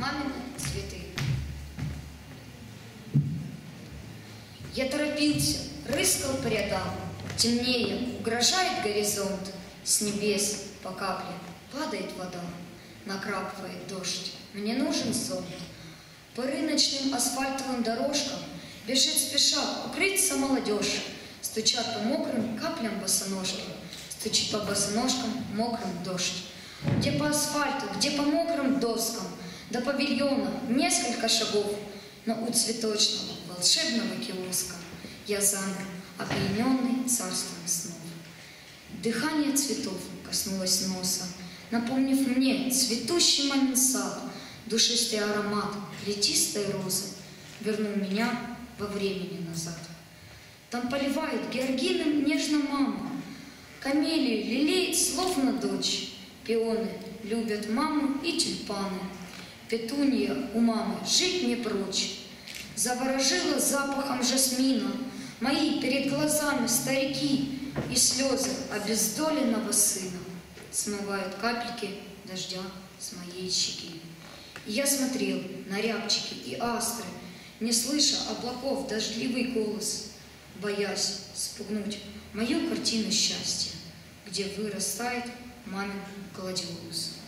Мамины цветы. Я торопился, рыскал по рядам. Темнее, угрожает горизонт. С небес по капле падает вода. Накрапывает дождь. Мне нужен зонт. По рыночным асфальтовым дорожкам бежит спеша укрыться молодежь. Стучат по мокрым каплям босоножки. Стучит по босоножкам мокрым дождь. Где по асфальту, где по мокрым доскам, до павильона несколько шагов, но у цветочного волшебного киоска я замер, опьяненный царством снов. Дыхание цветов коснулось носа, напомнив мне цветущий мамин сад, душистый аромат плетистой розы вернул меня во времени назад. Там поливает георгином нежно мама, камелию лелеет словно дочь, пионы любят маму и тюльпаны, петунья у мамы жить не прочь. Заворожила запахом жасмина мои перед глазами старики, и слезы обездоленного сына смывают капельки дождя с моей щеки. И я смотрел на рябчики и астры, не слыша облаков дождливый голос, боясь спугнуть мою картину счастья, где вырастает мамин гладиолус.